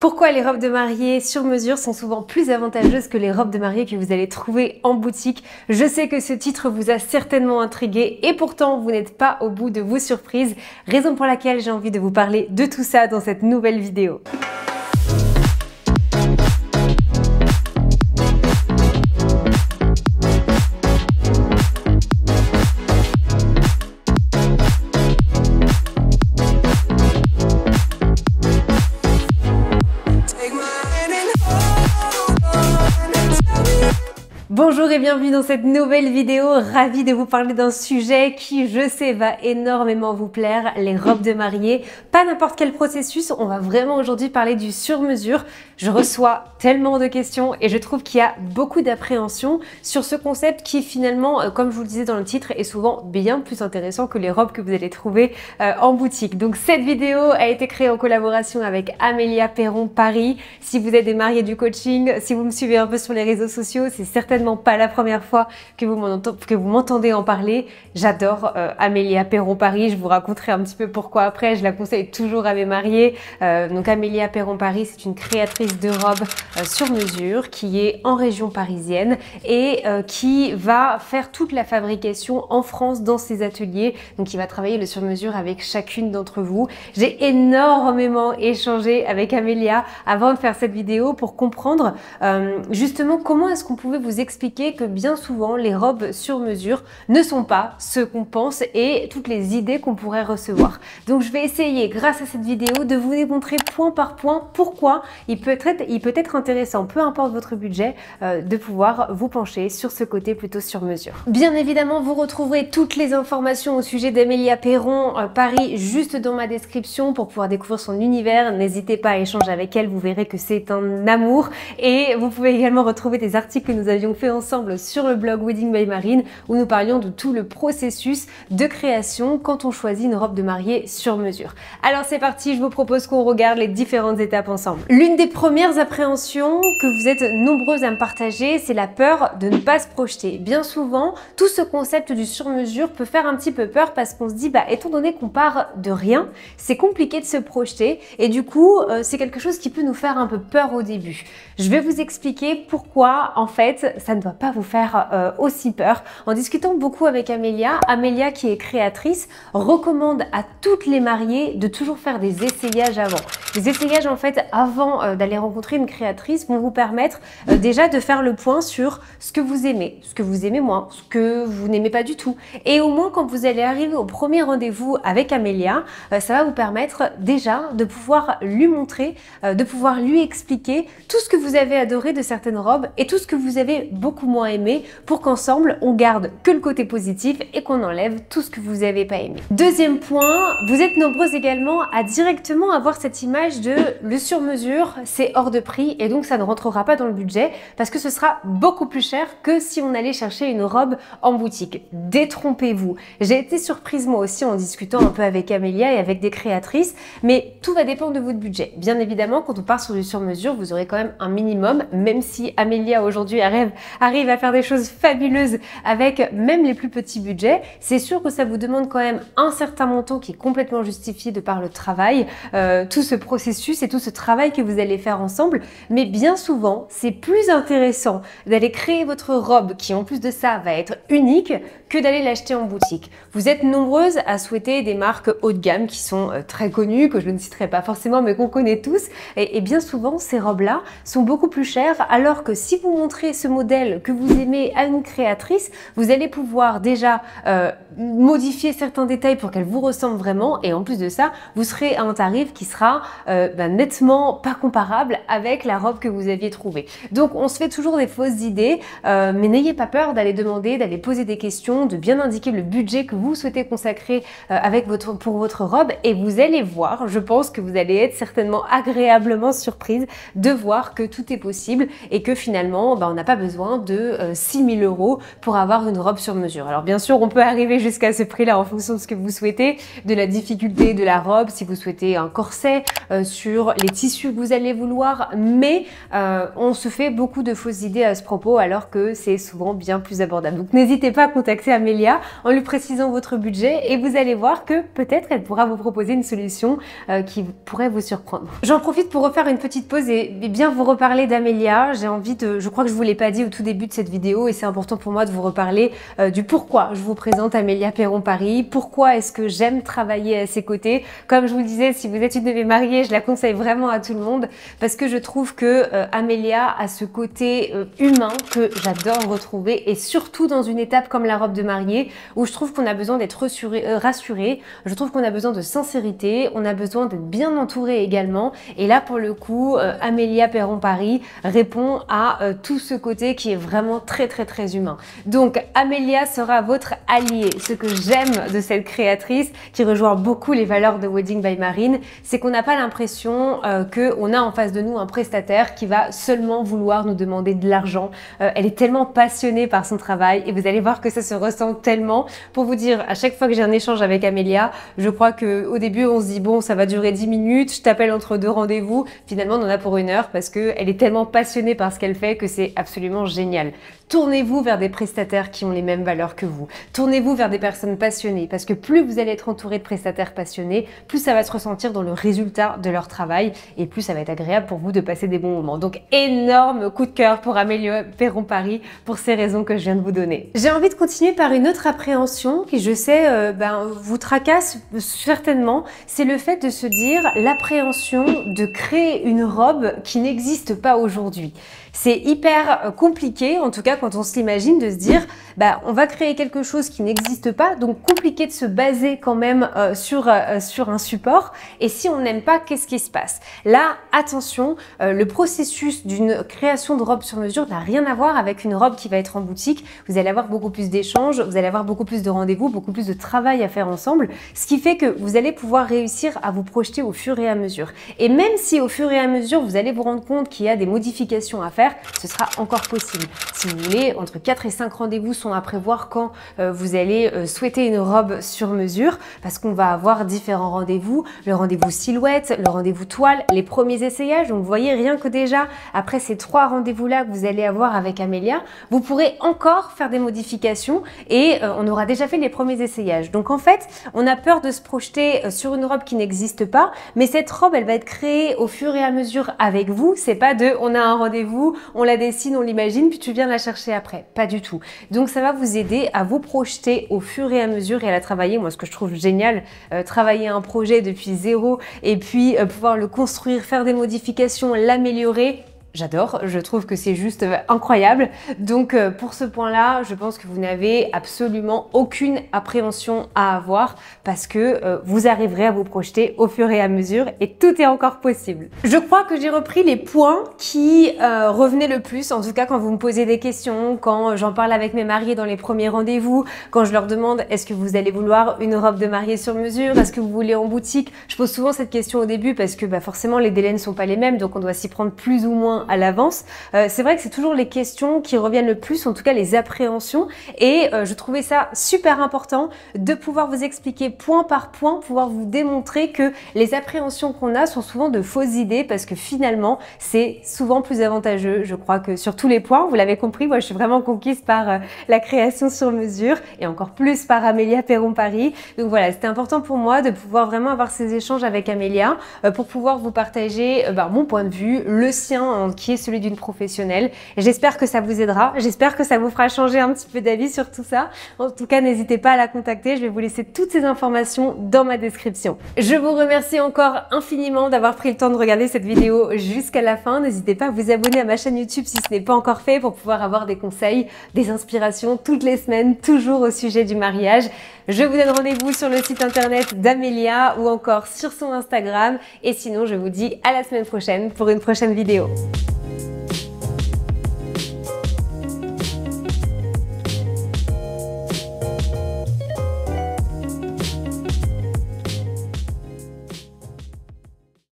Pourquoi les robes de mariée sur mesure sont souvent plus avantageuses que les robes de mariée que vous allez trouver en boutique? Je sais que ce titre vous a certainement intrigué et pourtant vous n'êtes pas au bout de vos surprises, raison pour laquelle j'ai envie de vous parler de tout ça dans cette nouvelle vidéo. Bonjour et bienvenue dans cette nouvelle vidéo, ravie de vous parler d'un sujet qui, je sais, va énormément vous plaire, les robes de mariée. Pas n'importe quel processus, on va vraiment aujourd'hui parler du sur-mesure. Je reçois tellement de questions et je trouve qu'il y a beaucoup d'appréhension sur ce concept qui finalement, comme je vous le disais dans le titre, est souvent bien plus intéressant que les robes que vous allez trouver en boutique. Donc cette vidéo a été créée en collaboration avec Amélia Perron Paris. Si vous êtes des mariés du coaching, si vous me suivez un peu sur les réseaux sociaux, c'est certainement pas la première fois que vous m'entendez en parler. J'adore Amélia Perron Paris, je vous raconterai un petit peu pourquoi après, je la conseille toujours à mes mariés. Donc Amélia Perron Paris, c'est une créatrice de robes sur mesure qui est en région parisienne et qui va faire toute la fabrication en France dans ses ateliers. Donc il va travailler le sur mesure avec chacune d'entre vous. J'ai énormément échangé avec Amélia avant de faire cette vidéo pour comprendre justement comment est-ce qu'on pouvait vous expliquer que bien souvent les robes sur mesure ne sont pas ce qu'on pense et toutes les idées qu'on pourrait recevoir. Donc je vais essayer grâce à cette vidéo de vous démontrer point par point pourquoi il peut être intéressant, peu importe votre budget, de pouvoir vous pencher sur ce côté plutôt sur mesure. Bien évidemment, vous retrouverez toutes les informations au sujet d'Amélia Perron Paris juste dans ma description pour pouvoir découvrir son univers. N'hésitez pas à échanger avec elle, vous verrez que c'est un amour. Et vous pouvez également retrouver des articles que nous avions fait ensemble sur le blog Wedding by Marine où nous parlions de tout le processus de création quand on choisit une robe de mariée sur mesure. Alors c'est parti, je vous propose qu'on regarde les différentes étapes ensemble. L'une des premières appréhensions que vous êtes nombreuses à me partager, c'est la peur de ne pas se projeter. Bien souvent, tout ce concept du sur-mesure peut faire un petit peu peur parce qu'on se dit, étant donné qu'on part de rien, c'est compliqué de se projeter et du coup, c'est quelque chose qui peut nous faire un peu peur au début. Je vais vous expliquer pourquoi, en fait, ça ne doit pas vous faire aussi peur. En discutant beaucoup avec Amélia, Amélia qui est créatrice, recommande à toutes les mariées de toujours faire des essayages avant. Les essayages, en fait, avant d'aller rencontrer une créatrice vont vous permettre déjà de faire le point sur ce que vous aimez moins, ce que vous n'aimez pas du tout. Et au moins, quand vous allez arriver au premier rendez-vous avec Amélia, ça va vous permettre déjà de pouvoir lui montrer, de pouvoir lui expliquer tout ce que vous avez adoré de certaines robes et tout ce que vous avez beaucoup moins aimé pour qu'ensemble, on garde que le côté positif et qu'on enlève tout ce que vous n'avez pas aimé. Deuxième point, vous êtes nombreuses également à directement avoir cette image de le sur-mesure, c'est hors de prix et donc ça ne rentrera pas dans le budget parce que ce sera beaucoup plus cher que si on allait chercher une robe en boutique. Détrompez-vous. J'ai été surprise moi aussi en discutant un peu avec Amélia et avec des créatrices, mais tout va dépendre de votre budget. Bien évidemment, quand on part sur du sur-mesure, vous aurez quand même un minimum, même si Amélia aujourd'hui arrive à faire des choses fabuleuses avec même les plus petits budgets. C'est sûr que ça vous demande quand même un certain montant qui est complètement justifié de par le travail, tout ce processus et tout ce travail que vous allez faire ensemble. Mais bien souvent, c'est plus intéressant d'aller créer votre robe qui en plus de ça va être unique que d'aller l'acheter en boutique. Vous êtes nombreuses à souhaiter des marques haut de gamme qui sont très connues, que je ne citerai pas forcément mais qu'on connaît tous et bien souvent ces robes-là sont beaucoup plus chères alors que si vous montrez ce modèle que vous aimez à une créatrice, vous allez pouvoir déjà modifier certains détails pour qu'elle vous ressemble vraiment et en plus de ça, vous serez à un tarif qui sera nettement pas comparable avec la robe que vous aviez trouvée. Donc on se fait toujours des fausses idées, mais n'ayez pas peur d'aller demander, d'aller poser des questions, de bien indiquer le budget que vous souhaitez consacrer pour votre robe et vous allez voir, je pense que vous allez être certainement agréablement surprise de voir que tout est possible et que finalement on n'a pas besoin besoin de 6 000 € pour avoir une robe sur mesure. Alors bien sûr, on peut arriver jusqu'à ce prix-là en fonction de ce que vous souhaitez, de la difficulté de la robe, si vous souhaitez un corset, sur les tissus que vous allez vouloir, mais on se fait beaucoup de fausses idées à ce propos alors que c'est souvent bien plus abordable. Donc n'hésitez pas à contacter Amélia en lui précisant votre budget et vous allez voir que peut-être elle pourra vous proposer une solution qui pourrait vous surprendre. J'en profite pour refaire une petite pause et bien vous reparler d'Amélia. J'ai envie de, je crois que je vous l'ai pas dit au tout début de cette vidéo et c'est important pour moi de vous reparler du pourquoi je vous présente Amélia Perron-Paris, pourquoi est-ce que j'aime travailler à ses côtés. Comme je vous le disais, si vous êtes une de mes mariées, je la conseille vraiment à tout le monde parce que je trouve que Amélia a ce côté humain que j'adore retrouver et surtout dans une étape comme la robe de mariée où je trouve qu'on a besoin d'être rassuré, je trouve qu'on a besoin de sincérité, on a besoin d'être bien entouré également et là pour le coup Amélia Perron-Paris répond à tout ce côté qui est vraiment très très humain. Donc Amélia sera votre alliée. Ce que j'aime de cette créatrice qui rejoint beaucoup les valeurs de Wedding by Marine, c'est qu'on n'a pas l'impression qu'on a en face de nous un prestataire qui va seulement vouloir nous demander de l'argent. Elle est tellement passionnée par son travail et vous allez voir que ça se ressent tellement. Pour vous dire, à chaque fois que j'ai un échange avec Amélia, je crois qu'au début on se dit bon ça va durer 10 minutes, je t'appelle entre deux rendez-vous, finalement on en a pour 1 heure parce qu'elle est tellement passionnée par ce qu'elle fait que c'est absolument génial. Tournez-vous vers des prestataires qui ont les mêmes valeurs que vous. Tournez-vous vers des personnes passionnées parce que plus vous allez être entouré de prestataires passionnés, plus ça va se ressentir dans le résultat de leur travail et plus ça va être agréable pour vous de passer des bons moments. Donc énorme coup de cœur pour Amélia Perron-Paris pour ces raisons que je viens de vous donner. J'ai envie de continuer par une autre appréhension qui je sais vous tracasse certainement, c'est le fait de se dire l'appréhension de créer une robe qui n'existe pas aujourd'hui. C'est hyper compliqué, en tout cas quand on se l'imagine, de se dire on va créer quelque chose qui n'existe pas, donc compliqué de se baser quand même sur un support. Et si on n'aime pas, qu'est-ce qui se passe? Là, attention, le processus d'une création de robe sur mesure n'a rien à voir avec une robe qui va être en boutique. Vous allez avoir beaucoup plus d'échanges, vous allez avoir beaucoup plus de rendez-vous, beaucoup plus de travail à faire ensemble, ce qui fait que vous allez pouvoir réussir à vous projeter au fur et à mesure. Et même si au fur et à mesure, vous allez vous rendre compte qu'il y a des modifications à faire, ce sera encore possible. Si vous voulez, entre 4 et 5 rendez-vous sont à prévoir quand vous allez souhaiter une robe sur mesure, parce qu'on va avoir différents rendez-vous, le rendez-vous silhouette, le rendez-vous toile, les premiers essayages. Donc vous voyez, rien que déjà, après ces 3 rendez-vous-là que vous allez avoir avec Amélia, vous pourrez encore faire des modifications et on aura déjà fait les premiers essayages. Donc en fait, on a peur de se projeter sur une robe qui n'existe pas, mais cette robe, elle va être créée au fur et à mesure avec vous. C'est pas de, on a un rendez-vous, on la dessine, on l'imagine, puis tu viens la chercher après. Pas du tout. Donc ça va vous aider à vous projeter au fur et à mesure et à la travailler. Moi, ce que je trouve génial, travailler un projet depuis zéro et puis pouvoir le construire, faire des modifications, l'améliorer. J'adore, je trouve que c'est juste incroyable. Donc pour ce point-là, je pense que vous n'avez absolument aucune appréhension à avoir parce que vous arriverez à vous projeter au fur et à mesure et tout est encore possible. Je crois que j'ai repris les points qui revenaient le plus, en tout cas quand vous me posez des questions, quand j'en parle avec mes mariés dans les premiers rendez-vous, quand je leur demande est-ce que vous allez vouloir une robe de mariée sur mesure, est-ce que vous voulez en boutique. Je pose souvent cette question au début parce que forcément les délais ne sont pas les mêmes, donc on doit s'y prendre plus ou moins à l'avance. C'est vrai que c'est toujours les questions qui reviennent le plus, en tout cas les appréhensions, et je trouvais ça super important de pouvoir vous expliquer point par point, pouvoir vous démontrer que les appréhensions qu'on a sont souvent de fausses idées parce que finalement c'est souvent plus avantageux. Je crois que sur tous les points, vous l'avez compris, moi je suis vraiment conquise par la création sur mesure et encore plus par Amélia Perron-Paris. Donc voilà, c'était important pour moi de pouvoir vraiment avoir ces échanges avec Amélia pour pouvoir vous partager mon point de vue, le sien qui est celui d'une professionnelle. J'espère que ça vous aidera, j'espère que ça vous fera changer un petit peu d'avis sur tout ça. En tout cas, n'hésitez pas à la contacter, je vais vous laisser toutes ces informations dans ma description. Je vous remercie encore infiniment d'avoir pris le temps de regarder cette vidéo jusqu'à la fin. N'hésitez pas à vous abonner à ma chaîne YouTube si ce n'est pas encore fait pour pouvoir avoir des conseils, des inspirations toutes les semaines, toujours au sujet du mariage. Je vous donne rendez-vous sur le site internet d'Amélia ou encore sur son Instagram. Et sinon, je vous dis à la semaine prochaine pour une prochaine vidéo.